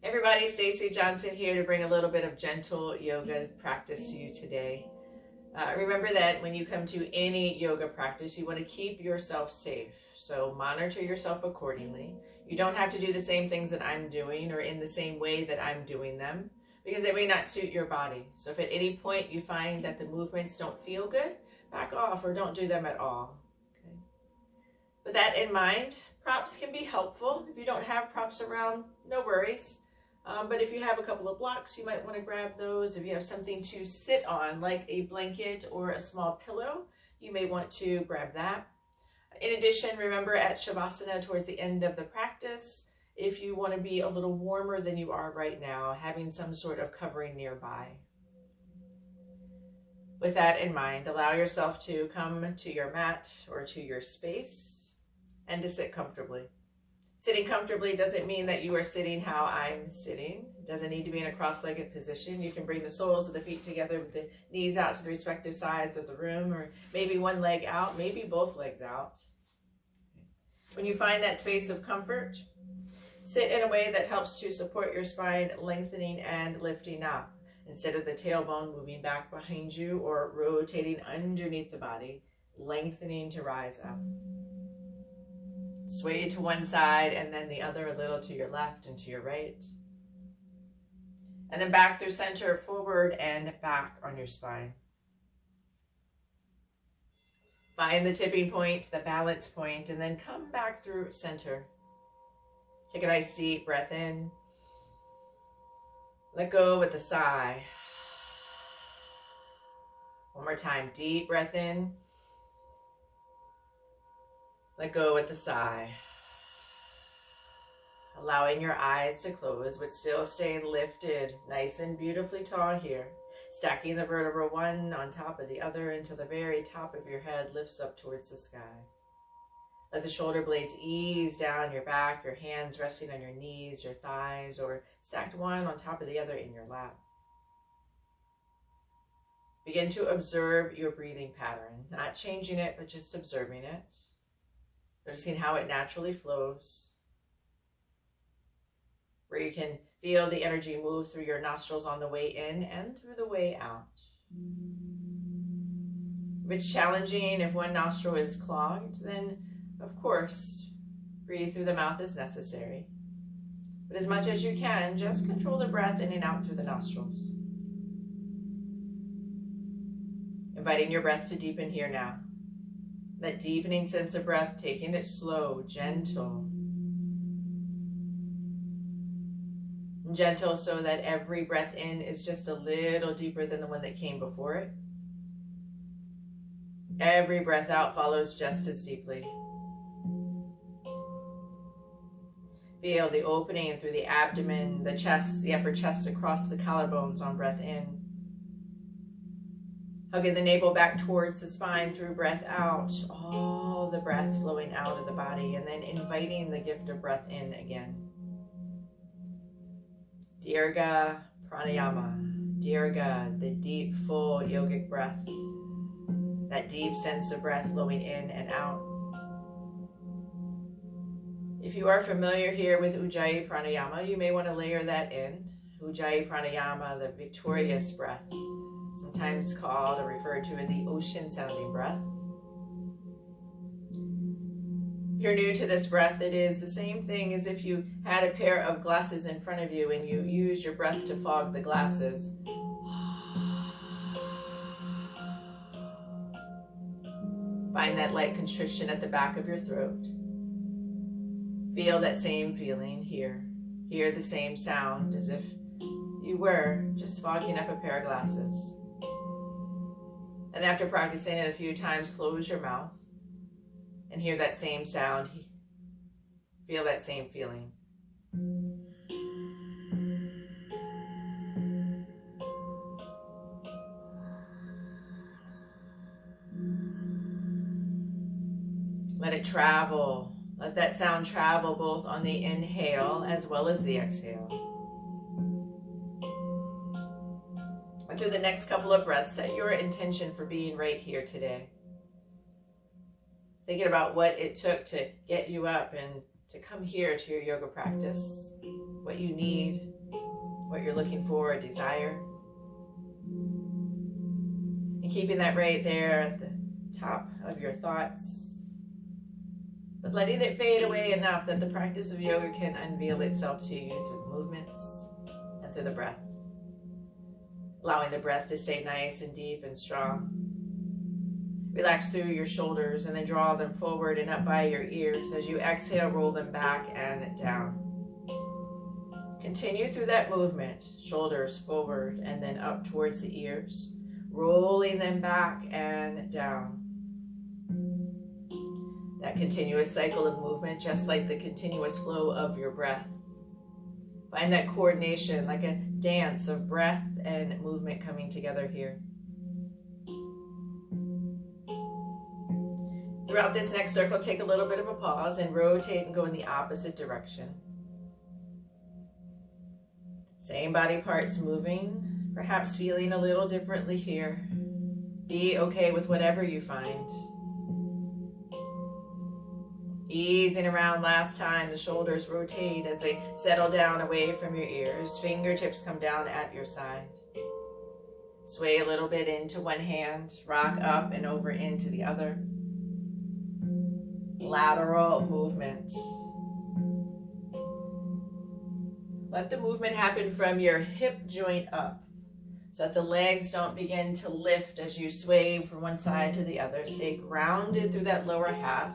Everybody, Stacey Johnson here to bring a little bit of gentle yoga practice to you today. Remember that when you come to any yoga practice, you want to keep yourself safe. So monitor yourself accordingly. You don't have to do the same things that I'm doing or in the same way that I'm doing them because they may not suit your body. So if at any point you find that the movements don't feel good, back off or don't do them at all. Okay. With that in mind, props can be helpful. If you don't have props around, no worries. But if you have a couple of blocks, you might want to grab those. If you have something to sit on, like a blanket or a small pillow, you may want to grab that. In addition, remember at Shavasana towards the end of the practice, if you want to be a little warmer than you are right now, having some sort of covering nearby. With that in mind, allow yourself to come to your mat or to your space and to sit comfortably. Sitting comfortably doesn't mean that you are sitting how I'm sitting. It doesn't need to be in a cross-legged position. You can bring the soles of the feet together with the knees out to the respective sides of the room, or maybe one leg out, maybe both legs out. When you find that space of comfort, sit in a way that helps to support your spine lengthening and lifting up. Instead of the tailbone moving back behind you or rotating underneath the body, lengthening to rise up. Sway to one side and then the other a little to your left and to your right. And then back through center, forward and back on your spine. Find the tipping point, the balance point, and then come back through center. Take a nice deep breath in. Let go with a sigh. One more time, deep breath in. Let go with a sigh. Allowing your eyes to close, but still staying lifted, nice and beautifully tall here. Stacking the vertebra one on top of the other until the very top of your head lifts up towards the sky. Let the shoulder blades ease down your back, your hands resting on your knees, your thighs, or stacked one on top of the other in your lap. Begin to observe your breathing pattern, not changing it, but just observing it. Noticing how it naturally flows, where you can feel the energy move through your nostrils on the way in and through the way out. If it's challenging, if one nostril is clogged, then of course, breathe through the mouth as necessary. But as much as you can, just control the breath in and out through the nostrils. Inviting your breath to deepen here now. That deepening sense of breath, taking it slow, gentle. Gentle so that every breath in is just a little deeper than the one that came before it. Every breath out follows just as deeply. Feel the opening through the abdomen, the chest, the upper chest across the collarbones on breath in. Hugging the navel back towards the spine through breath out. All the breath flowing out of the body, and then inviting the gift of breath in again. Dirga Pranayama. Dirga, the deep, full yogic breath. That deep sense of breath flowing in and out. If you are familiar here with Ujjayi Pranayama, you may want to layer that in. Ujjayi Pranayama, the victorious breath, sometimes called or referred to as the ocean-sounding breath. If you're new to this breath, it is the same thing as if you had a pair of glasses in front of you and you use your breath to fog the glasses. Find that light constriction at the back of your throat. Feel that same feeling here. Hear the same sound as if you were just fogging up a pair of glasses. And after practicing it a few times, close your mouth and hear that same sound. Feel that same feeling. Let it travel. Let that sound travel both on the inhale as well as the exhale. And through the next couple of breaths, set your intention for being right here today. Thinking about what it took to get you up and to come here to your yoga practice, what you need, what you're looking for, a desire. And keeping that right there at the top of your thoughts, but letting it fade away enough that the practice of yoga can unveil itself to you through the movements and through the breath. Allowing the breath to stay nice and deep and strong. Relax through your shoulders and then draw them forward and up by your ears. As you exhale, roll them back and down. Continue through that movement, shoulders forward and then up towards the ears, rolling them back and down. That continuous cycle of movement, just like the continuous flow of your breath. Find that coordination, like a dance of breath and movement coming together here. Throughout this next circle, take a little bit of a pause and rotate and go in the opposite direction. Same body parts moving, perhaps feeling a little differently here. Be okay with whatever you find. Easing around last time, the shoulders rotate as they settle down away from your ears. Fingertips come down at your side. Sway a little bit into one hand, rock up and over into the other. Lateral movement. Let the movement happen from your hip joint up so that the legs don't begin to lift as you sway from one side to the other. Stay grounded through that lower half,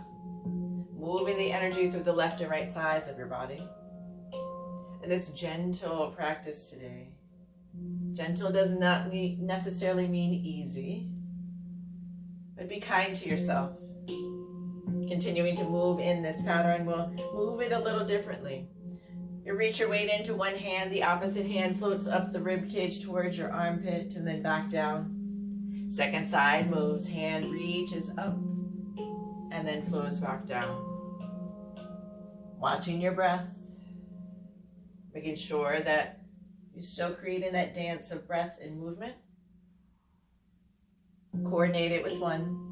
moving the energy through the left and right sides of your body. And this gentle practice today. Gentle does not necessarily mean easy, but be kind to yourself. Continuing to move in this pattern, we'll move it a little differently. You reach your weight into one hand, the opposite hand floats up the rib cage towards your armpit and then back down. Second side moves, hand reaches up and then flows back down. Watching your breath, making sure that you're still creating that dance of breath and movement. Coordinate it with one.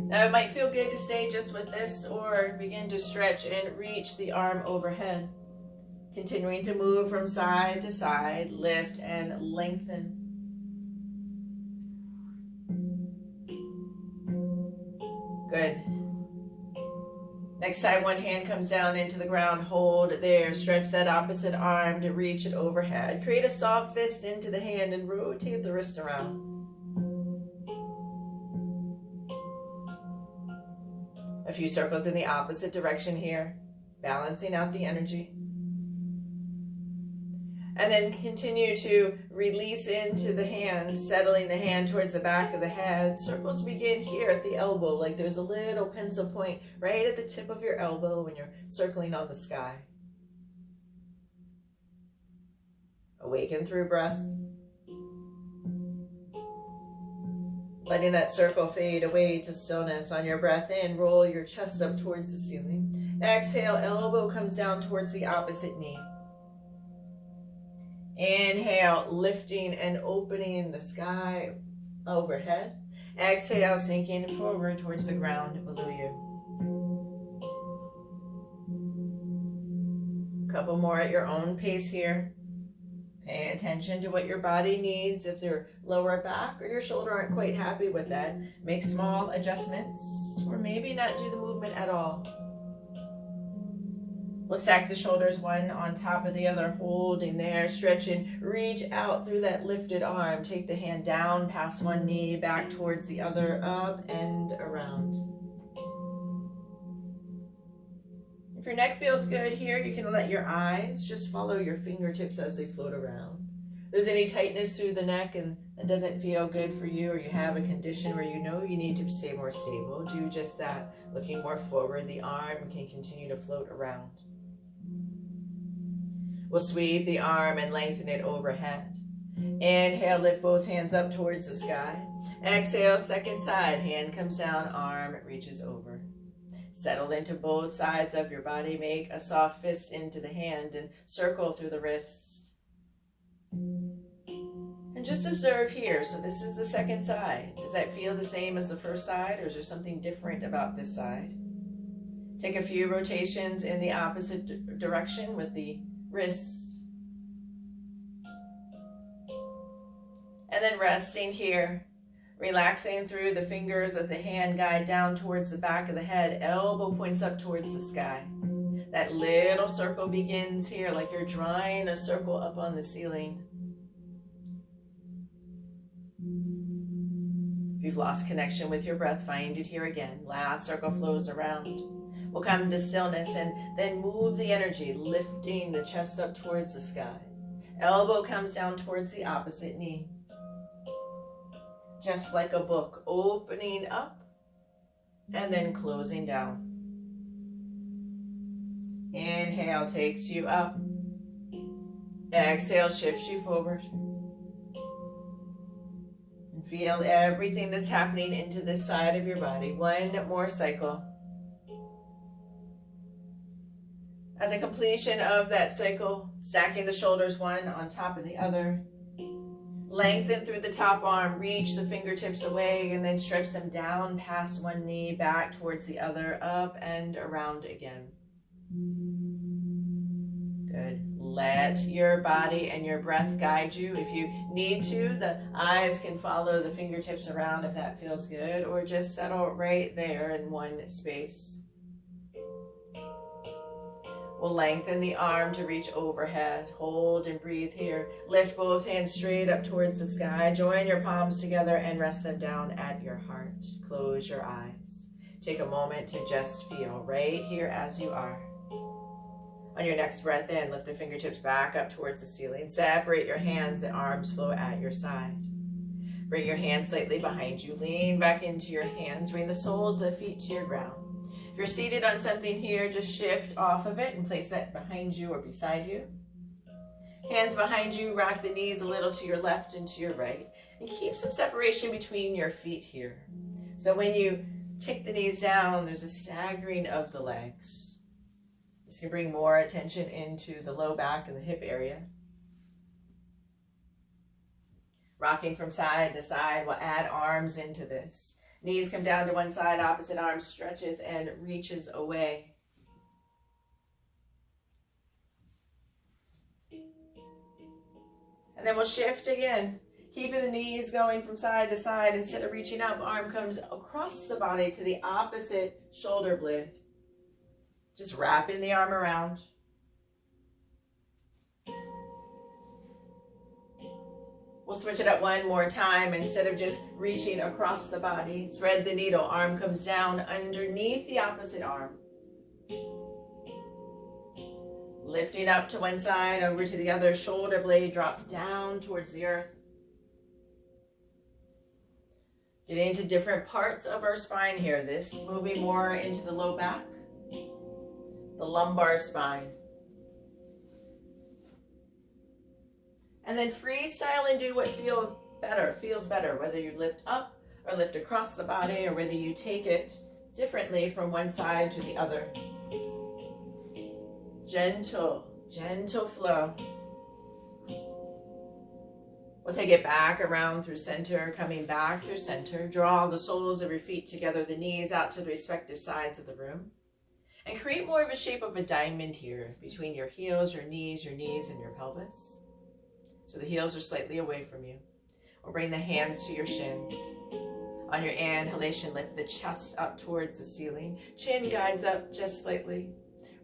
Now it might feel good to stay just with this or begin to stretch and reach the arm overhead. Continuing to move from side to side, lift and lengthen. Good. Next time one hand comes down into the ground, hold there. Stretch that opposite arm to reach it overhead. Create a soft fist into the hand and rotate the wrist around. A few circles in the opposite direction here, balancing out the energy. And then continue to release into the hand, settling the hand towards the back of the head. Circles begin here at the elbow, like there's a little pencil point right at the tip of your elbow when you're circling on the sky. Awaken through breath. Letting that circle fade away to stillness. On your breath in, roll your chest up towards the ceiling. Exhale, elbow comes down towards the opposite knee. Inhale, lifting and opening the sky overhead. Exhale, sinking forward towards the ground below you. A couple more at your own pace here. Pay attention to what your body needs. If your lower back or your shoulder aren't quite happy with that, make small adjustments or maybe not do the movement at all. We'll stack the shoulders one on top of the other, holding there, stretching, reach out through that lifted arm. Take the hand down past one knee, back towards the other, up and around. If your neck feels good here, you can let your eyes just follow your fingertips as they float around. If there's any tightness through the neck and that doesn't feel good for you, or you have a condition where you know you need to stay more stable, do just that. Looking more forward, the arm can continue to float around. We'll sweep the arm and lengthen it overhead. Inhale, lift both hands up towards the sky. Exhale, second side, hand comes down, arm reaches over. Settle into both sides of your body. Make a soft fist into the hand and circle through the wrist. And just observe here. So this is the second side. Does that feel the same as the first side, or is there something different about this side? Take a few rotations in the opposite direction with the wrists. And then resting here, relaxing through the fingers of the hand guide down towards the back of the head, elbow points up towards the sky. That little circle begins here, like you're drawing a circle up on the ceiling. If you've lost connection with your breath, find it here again. Last circle flows around. We'll come to stillness and then move the energy, lifting the chest up towards the sky. Elbow comes down towards the opposite knee. Just like a book, opening up and then closing down. Inhale takes you up. Exhale shifts you forward. And feel everything that's happening into this side of your body. One more cycle. At the completion of that cycle, stacking the shoulders one on top of the other. Lengthen through the top arm, reach the fingertips away, and then stretch them down past one knee, back towards the other, up and around again. Good. Let your body and your breath guide you. If you need to, the eyes can follow the fingertips around if that feels good, or just settle right there in one space. We'll lengthen the arm to reach overhead. Hold and breathe here. Lift both hands straight up towards the sky. Join your palms together and rest them down at your heart. Close your eyes. Take a moment to just feel right here as you are. On your next breath in, lift the fingertips back up towards the ceiling. Separate your hands, the arms flow at your side. Bring your hands slightly behind you. Lean back into your hands. Bring the soles of the feet to your ground. If you're seated on something here, just shift off of it and place that behind you or beside you. Hands behind you, rock the knees a little to your left and to your right. And keep some separation between your feet here. So when you take the knees down, there's a staggering of the legs. This can bring more attention into the low back and the hip area. Rocking from side to side, we'll add arms into this. Knees come down to one side, opposite arm stretches and reaches away. And then we'll shift again, keeping the knees going from side to side. Instead of reaching up, arm comes across the body to the opposite shoulder blade. Just wrapping the arm around. We'll switch it up one more time. Instead of just reaching across the body, thread the needle. Arm comes down underneath the opposite arm. Lifting up to one side, over to the other. Shoulder blade drops down towards the earth. Getting into different parts of our spine here. This moving more into the low back, the lumbar spine. And then freestyle and do what feels better, whether you lift up or lift across the body, or whether you take it differently from one side to the other. Gentle, gentle flow. We'll take it back around through center, coming back through center. Draw the soles of your feet together, the knees out to the respective sides of the room. And create more of a shape of a diamond here between your heels, your knees, and your pelvis. So the heels are slightly away from you. We'll bring the hands to your shins. On your inhalation, lift the chest up towards the ceiling. Chin guides up just slightly.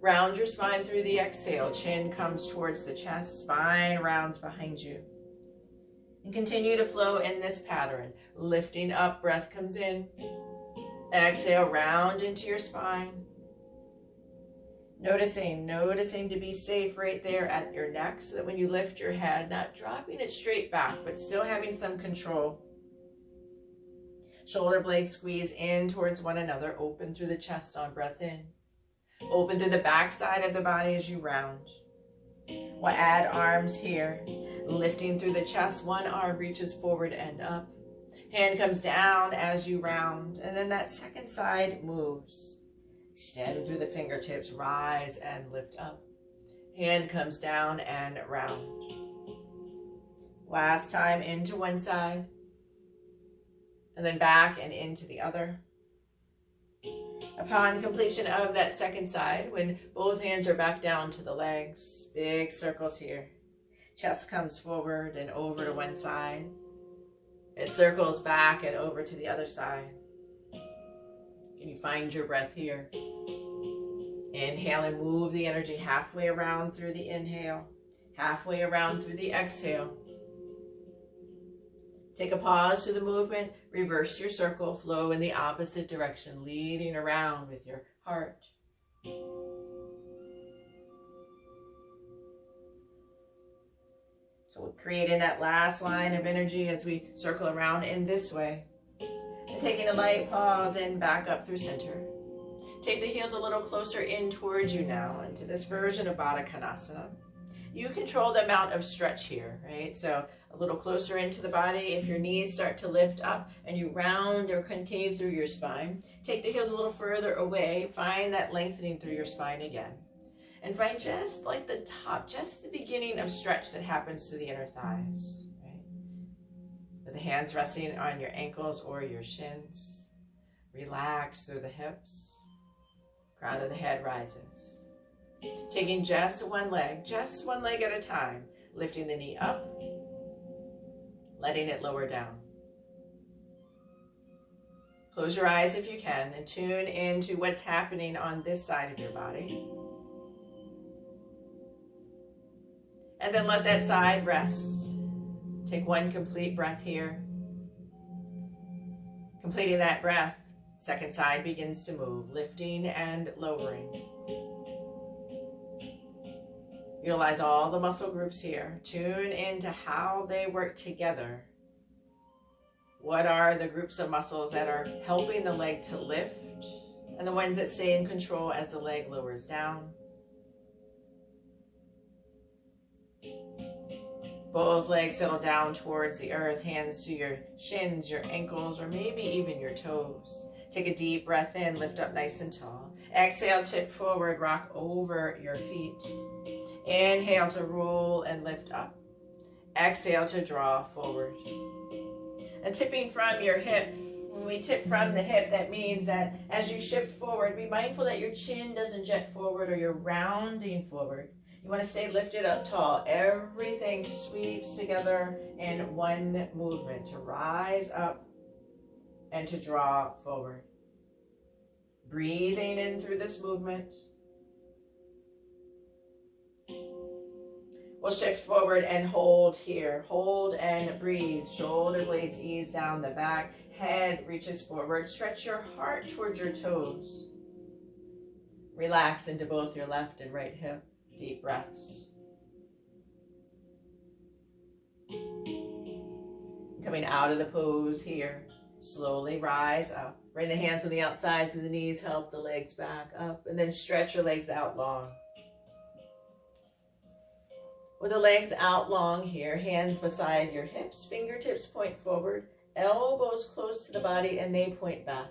Round your spine through the exhale. Chin comes towards the chest. Spine rounds behind you. And continue to flow in this pattern. Lifting up, breath comes in. Exhale, round into your spine. Noticing to be safe right there at your neck, so that when you lift your head, not dropping it straight back, but still having some control. Shoulder blades squeeze in towards one another. Open through the chest on breath in. Open through the back side of the body as you round. We'll add arms here. Lifting through the chest, one arm reaches forward and up. Hand comes down as you round, and then that second side moves. Extend through the fingertips, rise and lift up. Hand comes down and round. Last time into one side, and then back and into the other. Upon completion of that second side, when both hands are back down to the legs, big circles here. Chest comes forward and over to one side. It circles back and over to the other side. Can you find your breath here? Inhale and move the energy halfway around through the inhale, halfway around through the exhale. Take a pause through the movement, reverse your circle, flow in the opposite direction, leading around with your heart. So we're creating that last line of energy as we circle around in this way. And taking a light pause and back up through center. Take the heels a little closer in towards you now into this version of Baddha Konasana. You control the amount of stretch here, right? So a little closer into the body. If your knees start to lift up and you round or concave through your spine, take the heels a little further away. Find that lengthening through your spine again. And find just like the top, just the beginning of stretch that happens to the inner thighs, right? With the hands resting on your ankles or your shins. Relax through the hips. Crown of the head rises. Taking just one leg at a time. Lifting the knee up. Letting it lower down. Close your eyes if you can and tune into what's happening on this side of your body. And then let that side rest. Take one complete breath here. Completing that breath, second side begins to move, lifting and lowering. Utilize all the muscle groups here. Tune into how they work together. What are the groups of muscles that are helping the leg to lift and the ones that stay in control as the leg lowers down? Both legs settle down towards the earth, hands to your shins, your ankles, or maybe even your toes. Take a deep breath in, lift up nice and tall. Exhale, tip forward, rock over your feet. Inhale to roll and lift up. Exhale to draw forward. And tipping from your hip. When we tip from the hip, that means that as you shift forward, be mindful that your chin doesn't jet forward or you're rounding forward. You want to stay lifted up tall. Everything sweeps together in one movement to rise up and to draw forward. Breathing in through this movement. We'll shift forward and hold here. Hold and breathe. Shoulder blades ease down the back. Head reaches forward. Stretch your heart towards your toes. Relax into both your left and right hip. Deep breaths. Coming out of the pose here. Slowly rise up. Bring the hands on the outsides of the knees. Help the legs back up. And then stretch your legs out long. With the legs out long here, hands beside your hips, fingertips point forward, elbows close to the body, and they point back.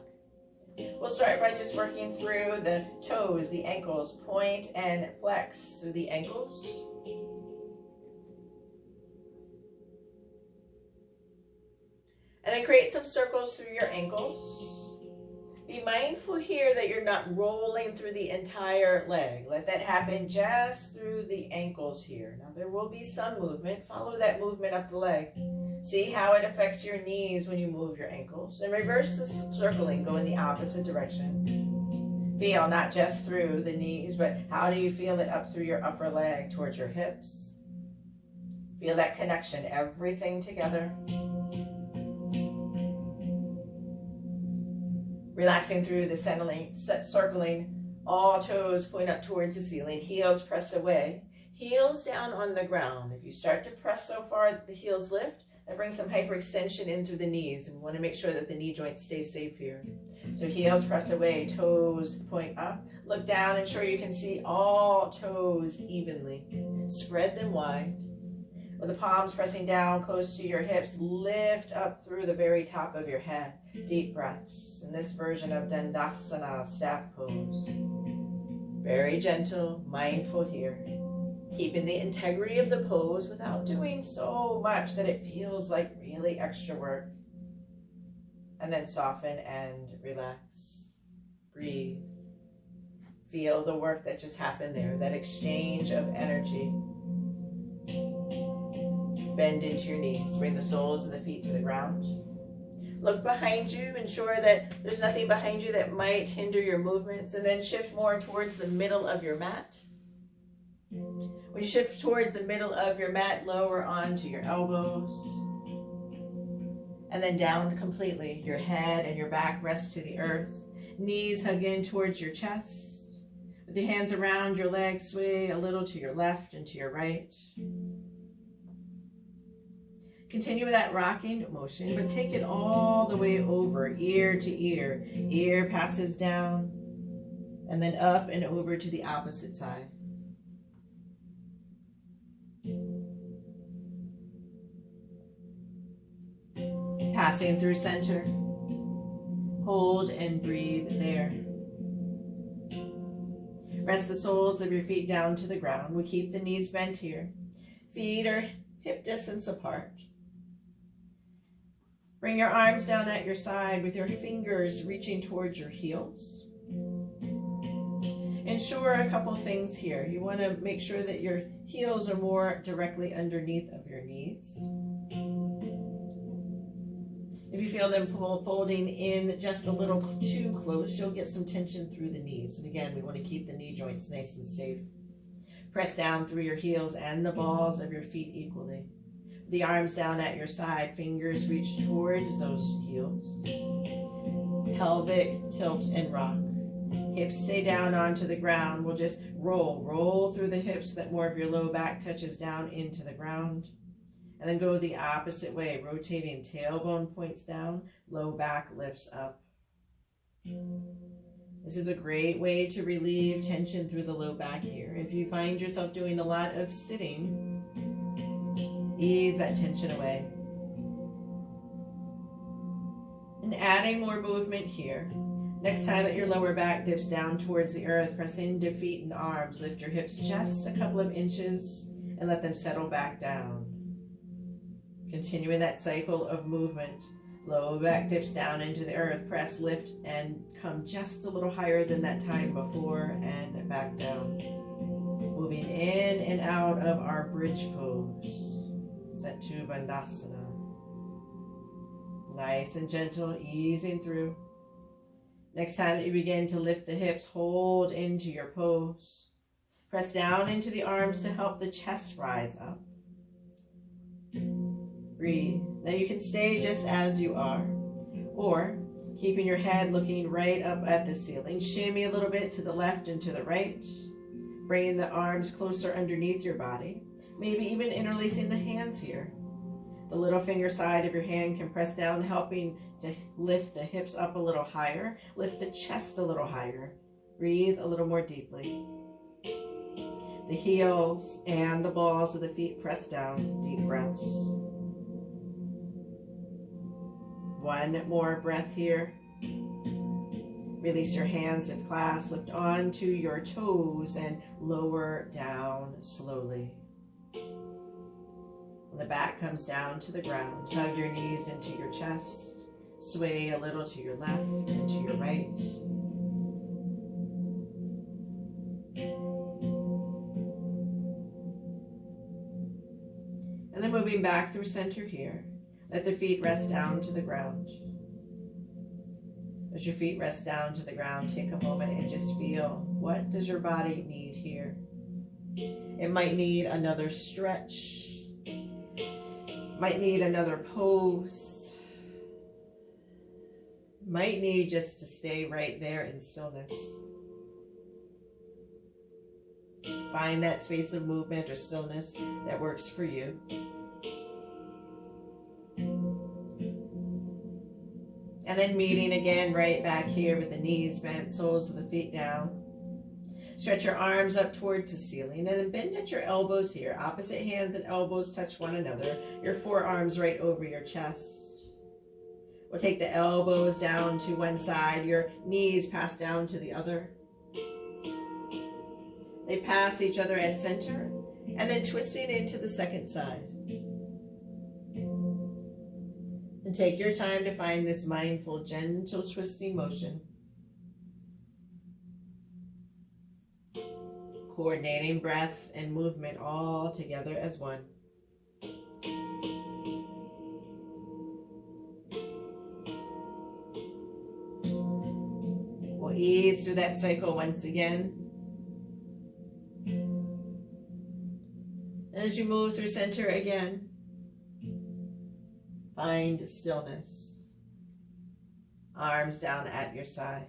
We'll start by just working through the toes, the ankles, point and flex through the ankles. And then create some circles through your ankles. Be mindful here that you're not rolling through the entire leg. Let that happen just through the ankles here. Now there will be some movement. Follow that movement up the leg. See how it affects your knees when you move your ankles. And reverse the circling, go in the opposite direction. Feel not just through the knees, but how do you feel it up through your upper leg towards your hips? Feel that connection, everything together. Relaxing through the circling, all toes point up towards the ceiling, heels press away, heels down on the ground. If you start to press so far that the heels lift, that brings some hyperextension in through the knees, and we want to make sure that the knee joint stays safe here. So heels press away, toes point up, look down, ensure you can see all toes evenly. Spread them wide. With the palms pressing down close to your hips, lift up through the very top of your head. Deep breaths in this version of Dandasana, staff pose. Very gentle, mindful here. Keeping the integrity of the pose without doing so much that it feels like really extra work. And then soften and relax. Breathe. Feel the work that just happened there, that exchange of energy. Bend into your knees. Bring the soles of the feet to the ground. Look behind you. Ensure that there's nothing behind you that might hinder your movements. And then shift more towards the middle of your mat. When you shift towards the middle of your mat, lower onto your elbows. And then down completely. Your head and your back rest to the earth. Knees hug in towards your chest. With your hands around your legs, sway a little to your left and to your right. Continue with that rocking motion, but take it all the way over, ear to ear. Ear passes down, and then up and over to the opposite side. Passing through center. Hold and breathe there. Rest the soles of your feet down to the ground. We keep the knees bent here. Feet are hip distance apart. Bring your arms down at your side with your fingers reaching towards your heels. Ensure a couple things here. You want to make sure that your heels are more directly underneath of your knees. If you feel them folding in just a little too close, you'll get some tension through the knees. And again, we want to keep the knee joints nice and safe. Press down through your heels and the balls of your feet equally. The arms down at your side, fingers reach towards those heels. Pelvic tilt and rock. Hips stay down onto the ground. We'll just roll through the hips so that more of your low back touches down into the ground. And then go the opposite way, rotating tailbone points down, low back lifts up. This is a great way to relieve tension through the low back here. If you find yourself doing a lot of sitting, ease that tension away. And adding more movement here. Next time that your lower back dips down towards the earth, press into feet and arms. Lift your hips just a couple of inches and let them settle back down. Continuing that cycle of movement. Low back dips down into the earth. Press, lift, and come just a little higher than that time before and back down. Moving in and out of our bridge pose. Setu Bandhasana. Nice and gentle, easing through. Next time that you begin to lift the hips, hold into your pose. Press down into the arms to help the chest rise up. Breathe. Now you can stay just as you are, or keeping your head looking right up at the ceiling. Shimmy a little bit to the left and to the right, bringing the arms closer underneath your body. Maybe even interlacing the hands here. The little finger side of your hand can press down, helping to lift the hips up a little higher, lift the chest a little higher. Breathe a little more deeply. The heels and the balls of the feet press down, deep breaths. One more breath here. Release your hands if clasped, lift onto your toes and lower down slowly. When the back comes down to the ground, hug your knees into your chest, sway a little to your left and to your right. And then moving back through center here, let the feet rest down to the ground. As your feet rest down to the ground, take a moment and just feel, what does your body need here? It might need another stretch. Might need another pose. Might need just to stay right there in stillness. Find that space of movement or stillness that works for you. And then meeting again right back here with the knees bent, soles of the feet down. Stretch your arms up towards the ceiling and then bend at your elbows here. Opposite hands and elbows touch one another. Your forearms right over your chest. We'll take the elbows down to one side. Your knees pass down to the other. They pass each other at center and then twisting into the second side. And take your time to find this mindful, gentle twisting motion. Coordinating breath and movement all together as one. gaze through that cycle once again. And as you move through center again, find stillness. Arms down at your side.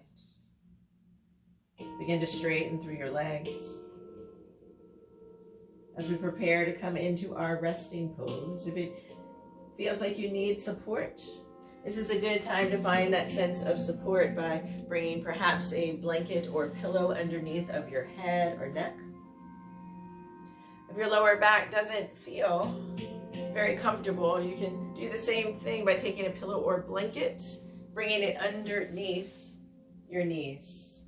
Begin to straighten through your legs. As we prepare to come into our resting pose, if it feels like you need support, this is a good time to find that sense of support by bringing perhaps a blanket or pillow underneath of your head or neck. If your lower back doesn't feel very comfortable, you can do the same thing by taking a pillow or blanket, bringing it underneath your knees.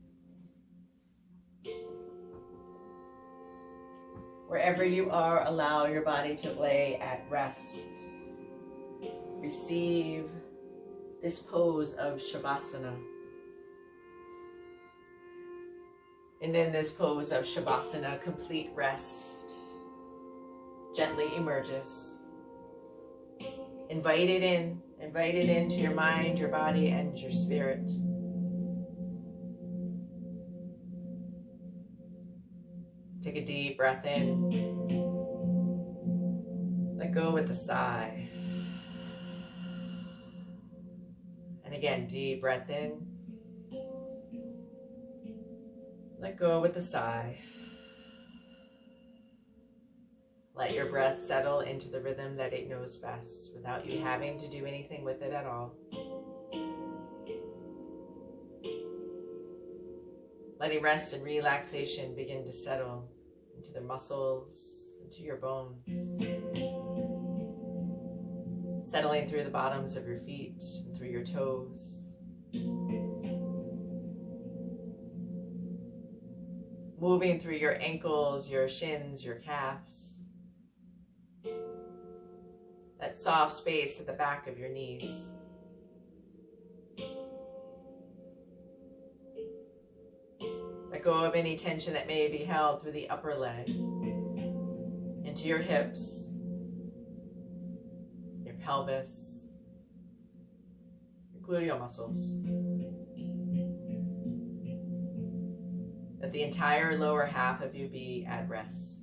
Wherever you are, allow your body to lay at rest. Receive this pose of Shavasana. And in this pose of Shavasana, complete rest gently emerges. Invite it into your mind, your body, and your spirit. Take a deep breath in. Let go with a sigh. And again, deep breath in. Let go with a sigh. Let your breath settle into the rhythm that it knows best without you having to do anything with it at all. Letting rest and relaxation begin to settle into the muscles, into your bones. Settling through the bottoms of your feet and through your toes. Moving through your ankles, your shins, your calves. That soft space at the back of your knees. Let go of any tension that may be held through the upper leg, into your hips, your pelvis, your gluteal muscles. Let the entire lower half of you be at rest.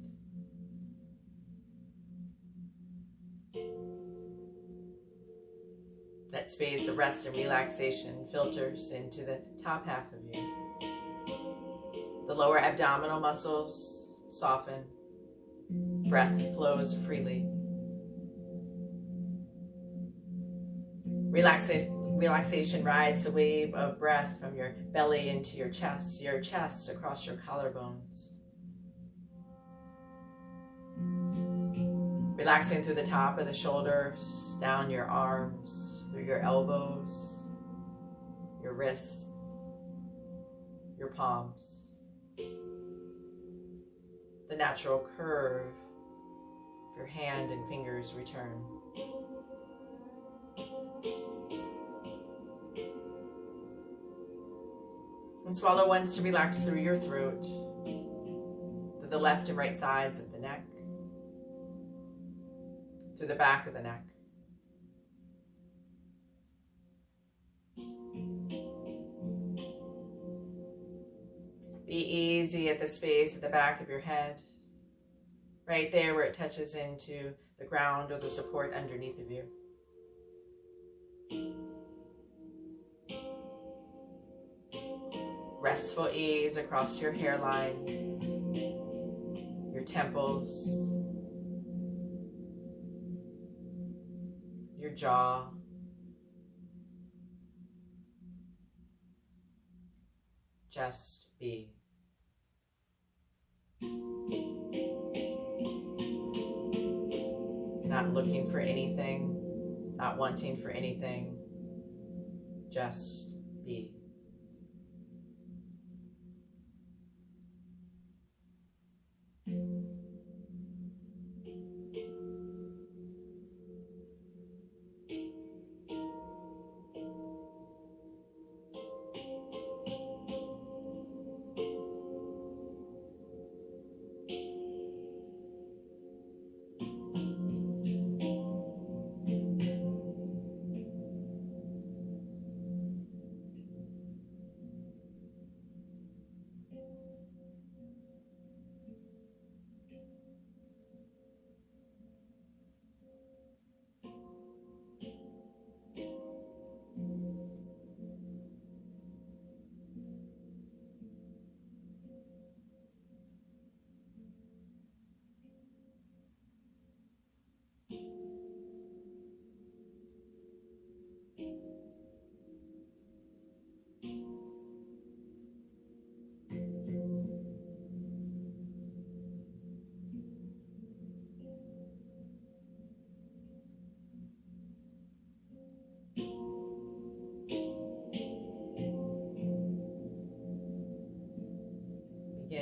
That space of rest and relaxation filters into the top half of you. The lower abdominal muscles soften. Breath flows freely. Relaxation rides the wave of breath from your belly into your chest across your collarbones. Relaxing through the top of the shoulders, down your arms, through your elbows, your wrists, your palms. The natural curve of your hand and fingers return. And swallow once to relax through your throat, through the left and right sides of the neck, through the back of the neck. Be easy at the space at the back of your head, right there where it touches into the ground or the support underneath of you. Restful ease across your hairline, your temples, your jaw, just be. Not looking for anything, not wanting for anything, just be.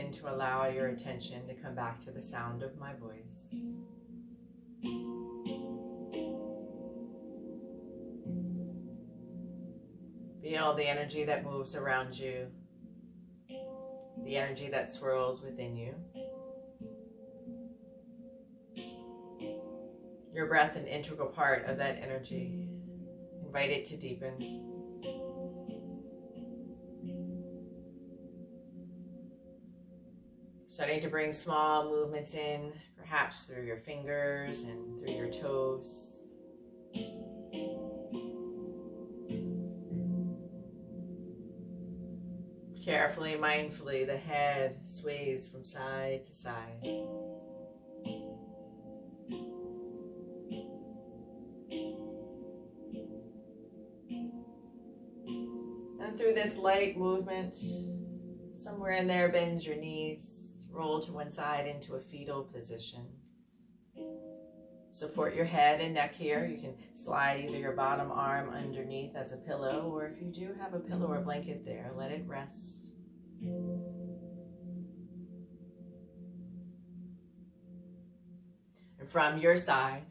begin to allow your attention to come back to the sound of my voice. Feel the energy that moves around you, the energy that swirls within you. Your breath, an integral part of that energy. Invite it to deepen. Starting to bring small movements in, perhaps through your fingers and through your toes. Carefully, mindfully, the head sways from side to side. And through this light movement, somewhere in there, bend your knees. Roll to one side into a fetal position. Support your head and neck here. You can slide either your bottom arm underneath as a pillow, or if you do have a pillow or blanket there, let it rest. And from your side,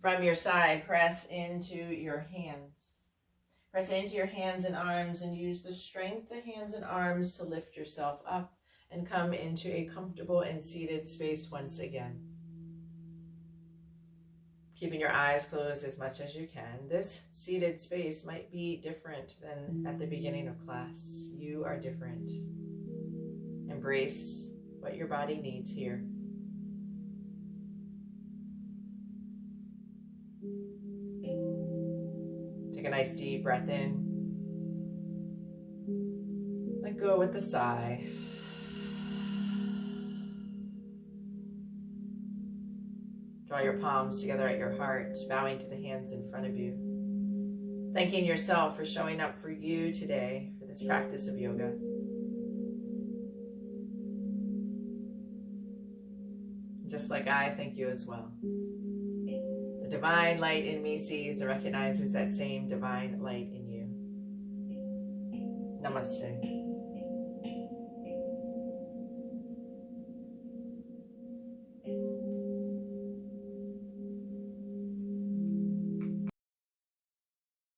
press into your hands. Press into your hands and arms and use the strength of the hands and arms to lift yourself up and come into a comfortable and seated space once again. Keeping your eyes closed as much as you can. This seated space might be different than at the beginning of class. You are different. Embrace what your body needs here. Take a nice deep breath in. Let go with a sigh. Draw your palms together at your heart, bowing to the hands in front of you. Thanking yourself for showing up for you today for this practice of yoga. Just like I thank you as well. The divine light in me sees and recognizes that same divine light in you. Namaste.